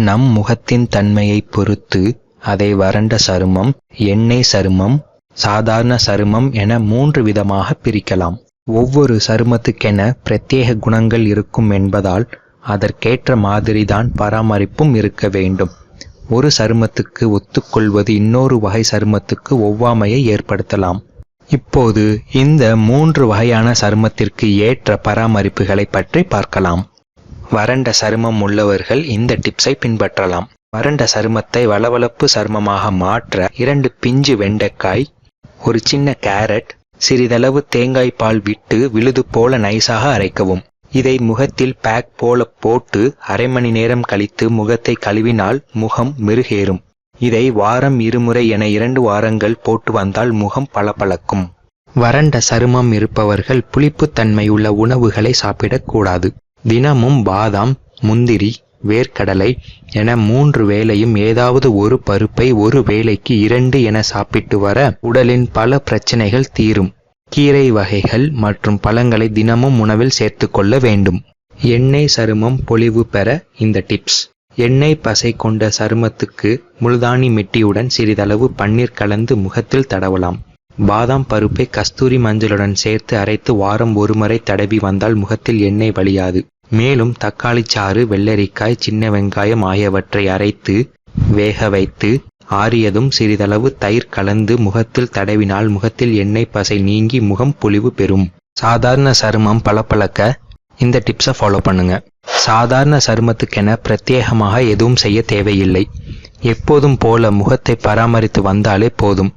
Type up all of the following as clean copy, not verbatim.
நம் முகத்தின் தன்மையைப் பொறுத்து அதை வறண்ட சருமம், எண்ணெய் சருமம், சாதாரண சருமம் என 3 விதமாக பிரிக்கலாம். ஒவ்வொரு சருமத்துக்கென பிரத்யேக குணங்கள் இருக்கும் என்பதால் அதற்கேற்ற மாதிரிதான் பராமரிப்பும் இருக்க வேண்டும். ஒரு சருமத்துக்கு ஒத்துக்கொள்வது இன்னொரு வகை சருமத்துக்கு ஒவ்வாமையை ஏற்படுத்தலாம். இப்போது இந்த 3 வகையான சருமத்திற்கு ஏற்ற பராமரிப்புகளை பற்றி பார்க்கலாம். வறண்ட சருமம் உள்ளவர்கள் இந்த டிப்ஸை பின்பற்றலாம். வறண்ட சருமத்தை வளவளப்பு சருமமாக மாற்ற 2 பிஞ்சு வெண்டைக்காய், ஒரு சின்ன கேரட், சிறிதளவு தேங்காய் பால் விட்டு விழுது போல நைஸாக அரைக்கவும். இதை முகத்தில் பேக் போல போட்டு அரை மணி நேரம் கழித்து முகத்தை கழுவினால் முகம் மெருகேறும். இதை வாரம் 2 முறை என 2 வாரங்கள் போட்டு வந்தால் முகம் பளபளக்கும். வறண்ட சருமம் இருப்பவர்கள் புளிப்புத்தன்மையுள்ள உணவுகளை சாப்பிடக்கூடாது. தினமும் பாதாம், முந்திரி, வேர்க்கடலை என 3 வேளையும் ஏதாவது ஒரு பருப்பை ஒரு வேளைக்கு 2 என சாப்பிட்டு வர உடலின் பல பிரச்சனைகள் தீரும். கீரை வகைகள் மற்றும் பழங்களை தினமும் உணவில் சேர்த்து கொள்ள வேண்டும். எண்ணெய் சருமம் பொலிவு பெற இந்த டிப்ஸ். எண்ணெய் பசை கொண்ட சருமத்துக்கு முல்தானி மெட்டியுடன் சிறிதளவு பன்னீர் கலந்து முகத்தில் தடவலாம். பாதாம் பருப்பை கஸ்தூரி மஞ்சளுடன் சேர்த்து அரைத்து வாரம் 1 முறை தடவி வந்தால் முகத்தில் எண்ணெய் வழியாது. மேலும் தக்காளி சாறு, வெள்ளரிக்காய், சின்ன வெங்காயம் ஆகியவற்றை அரைத்து வேக வைத்து ஆறியதும் சிறிதளவு தயிர் கலந்து முகத்தில் தடவினால் முகத்தில் எண்ணெய் பசை நீங்கி முகம் பொலிவு பெறும். சாதாரண சருமம் பளபளக்க இந்த டிப்ஸை ஃபாலோ பண்ணுங்க. சாதாரண சருமத்துக்கென பிரத்யேகமாக எதுவும் செய்ய தேவையில்லை. எப்போதும் போல முகத்தை பராமரித்து வந்தாலே போதும்.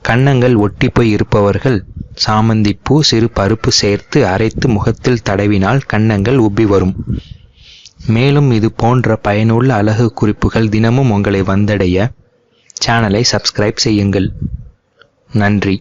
கன்னங்கள் ஒட்டி போய் இருப்பவர்கள் சாமந்திப்பூ, சிறு பருப்பு சேர்த்து அரைத்து முகத்தில் தடவினால் கன்னங்கள் உப்பி வரும். மேலும் இது போன்ற பயனுள்ள அழகு குறிப்புகள் தினமும் உங்களை வந்தடைய சேனலை சப்ஸ்கிரைப் செய்யுங்கள். நன்றி.